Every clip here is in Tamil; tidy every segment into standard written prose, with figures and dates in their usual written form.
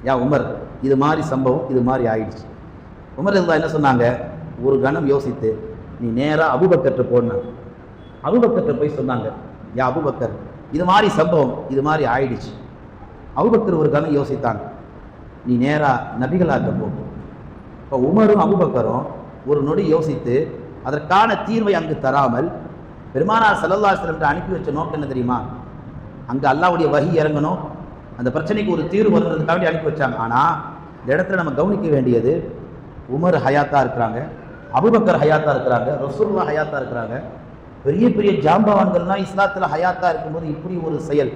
யா உமர், இது மாதிரி சம்பவம் இது மாதிரி ஆயிடுச்சு. உமர் இருந்தா என்ன சொன்னாங்க, ஒரு கணம் யோசித்து நீ நேராக அபூபக்கர்ட்ட போனாங்க. அபூபக்கர்ட்ட போய் சொன்னாங்க, யா அபூபக்கர், இது மாதிரி சம்பவம் இது மாதிரி ஆயிடுச்சு. அபூபக்கர் ஒரு கணம் யோசித்தாங்க, நீ நேராக நபிகளாட்ட போ. இப்போ உமரும் அபூபக்கரும் ஒரு நொடி யோசித்து அதற்கான தீர்வை அங்கு தராமல் பெருமானார் ஸல்லல்லாஹு அலைஹி வஸல்லம் அனுப்பி வச்ச நோக்கம் என்ன தெரியுமா? அங்கே அல்லாஹ்வுடைய வஹி இறங்கணும், அந்த பிரச்சனைக்கு ஒரு தீர்வு வருவதற்காக அனுப்பி வச்சாங்க. ஆனால் இந்த இடத்துல நம்ம கவனிக்க வேண்டியது, உமர் ஹயாத்தா இருக்கிறாங்க, அபூபக்கர் ஹயாத்தா இருக்கிறாங்க, ரசூலுல்லாஹ் ஹயாத்தா இருக்கிறாங்க. பெரிய பெரிய ஜாம்பவான்கள்லாம் இஸ்லாத்தில் ஹயாத்தா இருக்கும்போது இப்படி ஒரு செயல்.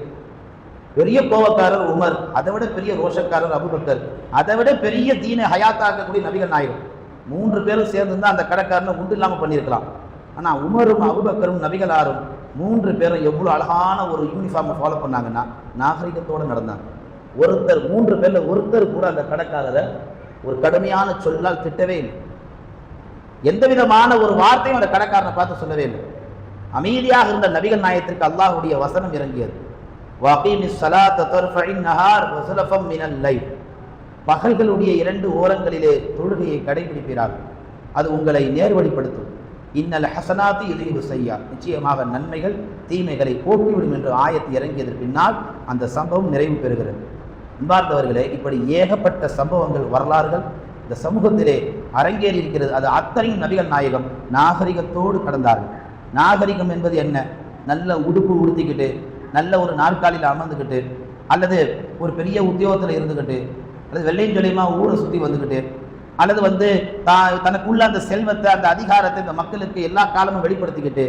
பெரிய கோவக்காரர் உமர், அதை விட பெரிய ரோஷக்காரர் அபூபக்கர், அதை விட பெரிய தீன ஹயாத்தா இருக்கக்கூடிய நபிகள் நாயகம். 3 பேரும் சேர்ந்து அந்த கடைக்காரனை உண்டு இல்லாமல் பண்ணியிருக்கலாம். ஆனால் உமரும் அபூபக்கரும் நபிகளாரும் 3 பேரும் எவ்வளோ அழகான ஒரு யூனிஃபார்மை ஃபாலோ பண்ணாங்கன்னா நாகரிகத்தோடு நடந்தாங்க. 3 பேரில் ஒருத்தர் கூட அந்த கடைக்காரரை ஒரு கடுமையான சொல்லால் திட்டவே இல்லை. எந்த விதமான ஒரு வார்த்தையும் அந்த கடைக்காரனை பார்த்து சொல்லவே இல்லை. அமைதியாக இருந்த நபிகள் நாயகத்திற்கு அல்லாஹ்வுடைய வசனம் இறங்கியது, வகீமிஸ் ஸலாத்த தர்ஃபஇன் நஹார் வ ஸலஃபம் மினல் லைல். பகல்களுடைய 2 ஓரங்களிலே தொழுகையை கடைபிடிப்பீர்கள், அது உங்களை நேர்வழிப்படுத்தும். இன்னல் ஹசனாத்தி யுذஹிபு ஸய்யா, நிச்சயமாக நன்மைகள் தீமைகளை போக்கிவிடும் என்று ஆயத்து இறங்கியதற்கு பின்னால் அந்த சம்பவம் நிறைவு பெறுகிறது. அன்பார்ந்தவர்களே, இப்படி ஏகப்பட்ட சம்பவங்கள் வரலாறுகள் இந்த சமூகத்திலே அரங்கேறி இருக்கிறது. அது அத்தனையும் நபிகள் நாயகம் நாகரிகத்தோடு கடந்தார்கள். நாகரிகம் என்பது என்ன? நல்ல உடுப்பு உடுத்திக்கிட்டு, நல்ல ஒரு நாற்காலியில் அமர்ந்துக்கிட்டு, அல்லது ஒரு பெரிய உத்தியோகத்தில் இருந்துக்கிட்டு, அல்லது வெள்ளையும் சொல்லியுமா ஊரை சுற்றி வந்துக்கிட்டு, அல்லது தனக்குள்ள அந்த செல்வத்தை அந்த அதிகாரத்தை இந்த மக்களுக்கு எல்லா காலமும் வெளிப்படுத்திக்கிட்டு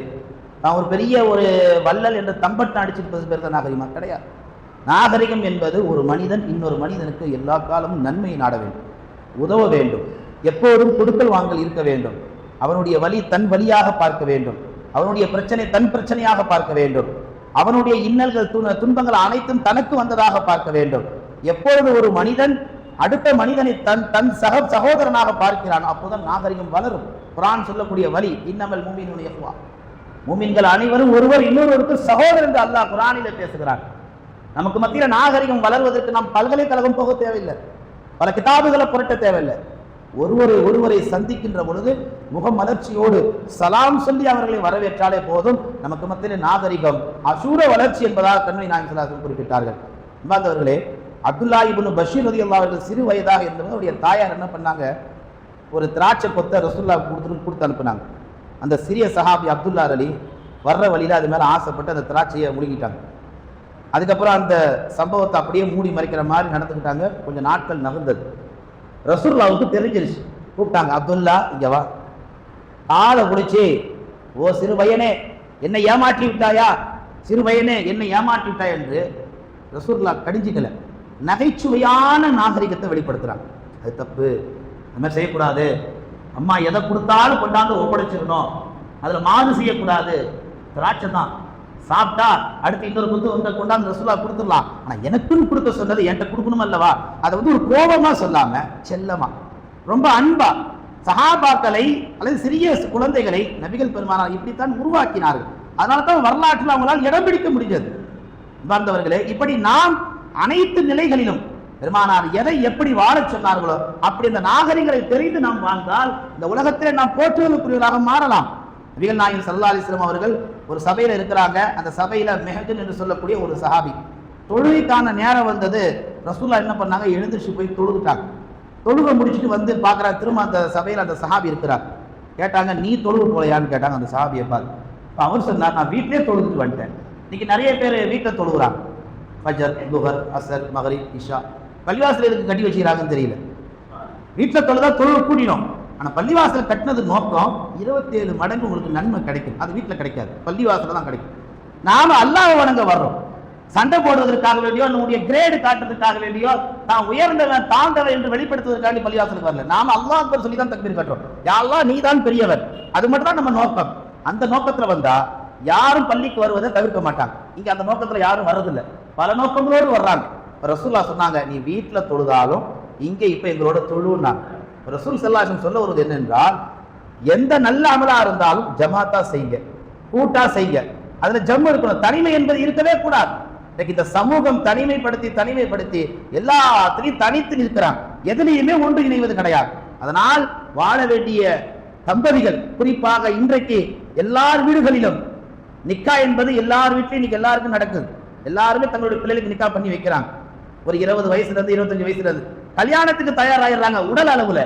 தான் ஒரு பெரிய ஒரு வள்ளல் என்று தம்பட்டம் அடிச்சுட்டு பேர் தான் நாகரிகமா? கிடையாது. நாகரிகம் என்பது ஒரு மனிதன் இன்னொரு மனிதனுக்கு எல்லா காலமும் நன்மையை நாட வேண்டும், உதவ வேண்டும், எப்போதும் கொடுக்கல் வாங்கல் இருக்க வேண்டும், அவனுடைய வலி தன் வலியாக பார்க்க வேண்டும், அவனுடைய பிரச்சனை தன் பிரச்சனையாக பார்க்க வேண்டும், அவனுடைய இன்னல்கள் துன்பங்கள் அனைத்தும் தனக்கு வந்ததாக பார்க்க வேண்டும். எப்பொழுது ஒரு மனிதன் அடுத்த மனிதனை தன் சகோதரனாக பார்க்கிறான், அப்போதான் நாகரிகம் வளரும். குர்ஆன் சொல்லக்கூடிய வழி, இன்னமல் முஃமினூன இஹ்வா, முஃமின்கள் அனைவரும் ஒருவர் இன்னொருவருக்கு சகோதரர் என்று அல்லாஹ் குர்ஆனிலே பேசுகிறான். நமக்கு மத்தியில் நாகரிகம் வளர்வதற்கு நாம் பல்கலைக்கழகம் போக தேவையில்லை, பல கிதாபுகளை புரட்ட தேவையில்லை. ஒருவரை சந்திக்கின்ற பொழுது முகமலர்ச்சியோடு சலாம் சொல்லி அவர்களை வரவேற்றாலே போதும். நமக்கு மத்தியில் நாகரிகம் அசூர வளர்ச்சி என்பதாக கண்மணி நாயகம் ஸல்லல்லாஹு அலைஹி வஸல்லம் குறிப்பிட்டார்கள். அன்பார்ந்தவர்களே, அப்துல்லா இப்னு பஷீர் ரலியல்லாஹு அன்ஹு அவர்கள் சிறு வயதாக இருந்தபோது அவருடைய தாயார் என்ன பண்ணாங்க, ஒரு திராட்சை கொத்தை ரசூலுல்லாஹ் கொடுத்து அனுப்புனாங்க. அந்த சிறிய சஹாபி அப்துல்லா அலி வர்ற வழியில் அது மேலே ஆசைப்பட்டு அந்த திராட்சையை முழுங்கிட்டாங்க. அதுக்கப்புறம் அந்த சம்பவத்தை அப்படியே மூடி மறைக்கிற மாதிரி நடந்துக்கிட்டாங்க. கொஞ்சம் நாட்கள் நகர்ந்தது. ரசூலுல்லாஹ்வுக்கு தெரிஞ்சிருச்சு. கூப்பிட்டாங்க, அப்துல்லா இங்கே வா. ஆளை பிடிச்சி, ஓ சிறு பையனே என்னை ஏமாற்றி விட்டாயா, சிறு பையனே என்னை ஏமாற்றி விட்டாய் என்று ரசூலுல்லாஹ் கடிஞ்சிக்கல, நகைச்சுவையான நாகரிகத்தை வெளிப்படுத்துறாங்க. அது தப்பு, அந்த மாதிரி செய்யக்கூடாது. அம்மா எதை கொடுத்தாலும் கொண்டாந்து ஒப்படைச்சிடணும், அதில் மாறு செய்யக்கூடாது. திராட்சை தான் சாப்பிட்டா அடுத்து இன்னொரு குத்து கொண்டாந்து ரசூலுல்லாஹ் கொடுத்துடலாம், ஆனால் எனக்குன்னு கொடுக்க சொன்னது என்கிட்ட கொடுக்கணும் அல்லவா. அதை ஒரு கோபமா சொல்லாம செல்லமா, ரொம்ப அன்பா சஹாபாக்களை அல்லது சிறிய குழந்தைகளை நபிகள் பெருமானார் இப்படித்தான் உருவாக்கினார்கள். அதனால தான் வரலாற்றில் அவங்களால் இடம் பிடிக்க முடிஞ்சது. வந்தவர்களே, இப்படி நாம் அனைத்து நிலைகளிலும் பெருமானார் எதை எப்படி வாழ சொன்னார்களோ அப்படி இந்த நாகரிகங்களை தெரிந்து நாம் வாழ்ந்தால் இந்த உலகத்திலே நாம் போற்றுவதற்குரியவராக மாறலாம். நபிகள் நாயகம் ஸல்லல்லாஹு அலைஹி வஸல்லம் அவர்கள் ஒரு சபையில் இருக்கிறாங்க. அந்த சபையில மெஹஜன் என்று சொல்லக்கூடிய ஒரு சஹாபி, தொழுகைக்கான நேரம் வந்தது. ரசூலுல்லாஹ் என்ன பண்ணாங்க, எழுந்திருச்சு போய் தொழுதுட்டாங்க. தொழுகை முடிச்சுட்டு வந்து பார்க்குறாங்க, திரும்ப அந்த சபையில் அந்த சஹாபி இருக்கிறார். கேட்டாங்க, நீ தொழுகு போலையான்னு கேட்டாங்க அந்த சஹாபியை பார்த்து. அவர் சொன்னார், நான் வீட்டிலே தொழுதுட்டு வந்துட்டேன். இன்னைக்கு நிறைய பேர் வீட்டில் தொழுகிறாங்க, ஃபஜர், துஹர், அசர், மகரிப், இஷா. பள்ளிவாசல் எதுக்கு கட்டி வச்சுக்கிறாங்கன்னு தெரியல. வீட்டில் தொழுதா தொழுகை கூட்டினோம், ஆனால் பள்ளிவாசல் கட்டினது நோக்கம் 27 மடங்கு உங்களுக்கு நன்மை கிடைக்கும். அது வீட்டில் கிடைக்காது, பள்ளிவாசல் தான் கிடைக்கும். நாம அல்லாஹ்வை வணங்க வர்றோம், சண்டை போடுவதற்காக வேண்டியோ நம்முடைய கிரேடு காட்டுறதுக்காக வேண்டியோ தான் உயர்ந்தவன் தாழ்ந்தவன் என்று வெளிப்படுத்துவதற்காக பள்ளிவாசலுக்கு வரல. நாம அல்லாஹ் அக்பர் சொல்லி தான் தக்பீர் கட்டுறோம். யா அல்லாஹ் நீ தான் பெரியவர், அது மட்டும் தான் நம்ம நோக்கம். அந்த நோக்கத்துல வந்தா யாரும் பள்ளிக்கு வருவதை தவிர்க்க மாட்டாங்க. இங்க அந்த நோக்கத்துல யாரும் வர்றதில்லை, பல நோக்கங்களோடு வர்றாங்க. ரசூலுல்லாஹ் சொன்னாங்க, நீ வீட்டுல தொழுதாலும் இங்க இப்ப எங்களோட தொழுனாங்க. ரசூல் ஸல்லல்லாஹு அலைஹி வஸல்லம் சொல்ல வருவது என்னென்றால், எந்த நல்ல அமலா இருந்தாலும் ஜமாத்தா செய்யுங்க, கூட்டா செய்யுங்க, அதுல ஜம்மு இருக்கணும், தனிமை என்பது இருக்கவே கூடாது. இந்த சமூகம் தனிமைப்படுத்தி எல்லாத்திலையும் தனித்து நிற்கிறாங்க, எதுலையுமே ஒன்று இணைவது கிடையாது. அதனால் வாழ வேண்டிய தம்பதிகள், குறிப்பாக இன்றைக்கு எல்லார் வீடுகளிலும் நிக்கா என்பது எல்லார் வீட்லையும் இன்னைக்கு எல்லாருக்கும் நடக்குது. எல்லாருமே தங்களுடைய பிள்ளைகளுக்கு நிக்கா பண்ணி வைக்கிறாங்க. ஒரு 20 வயசுல இருந்து 25 வயசுல இருந்து கல்யாணத்துக்கு தயாராகிடுறாங்க. உடல் அளவுல,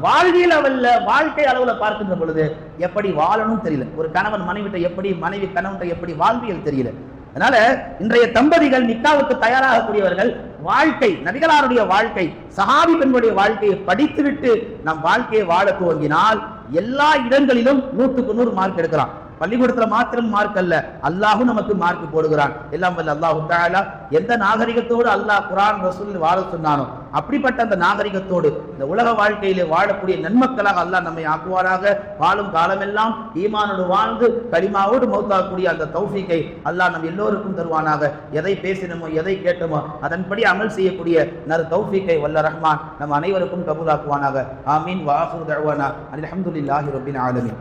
வாழ்வியல் அளவுல, வாழ்க்கை அளவுல பார்க்கின்ற பொழுது எப்படி வாழணும் தெரியல. ஒரு கணவன் மனைவிட்ட எப்படி, மனைவி கணவன் எப்படி வாழ்வியல் தெரியல. அதனால இன்றைய தம்பதிகள் நிக்காவுக்கு தயாராகக்கூடியவர்கள் வாழ்க்கை, நபிகளாருடைய வாழ்க்கை, சஹாபி பெண்களுடைய வாழ்க்கையை படித்துவிட்டு நம் வாழ்க்கையை வாழ துவங்கினால் எல்லா இடங்களிலும் 100க்கு 100 மார்க் எடுக்கலாம். பள்ளிக்கூடத்துல மாத்திரம் மார்க் அல்ல, அல்லாஹும் நமக்கு மார்க் போடுகிறான். எல்லாம் வல்ல அல்லாஹு தஆலா எந்த நாகரிகத்தோடு அல்லாஹ் குர்ஆன் ரசூல் வாழ சொன்னானோ அப்படிப்பட்ட அந்த நாகரிகத்தோடு இந்த உலக வாழ்க்கையிலே வாழக்கூடிய நன்மக்களாக அல்லாஹ் நம்மை ஆக்குவாராக. வாழும் காலமெல்லாம் ஈமானோடு வாழ்ந்து கலிமாவோடு மௌத்தாகக்கூடிய அந்த தௌஃபீக்கை அல்லாஹ் நம் எல்லோருக்கும் தருவானாக. எதை பேசினமோ எதை கேட்டோமோ அதன்படி அமல் செய்யக்கூடிய நர் தௌஃபீக்கை வல்ல ரஹ்மான் நம் அனைவருக்கும் கபூலாக்குவானாக. ஆமீன். வ ஆகிரு தஅவானா அல்ஹம்துலில்லாஹி ரப்பில் ஆலமீன்.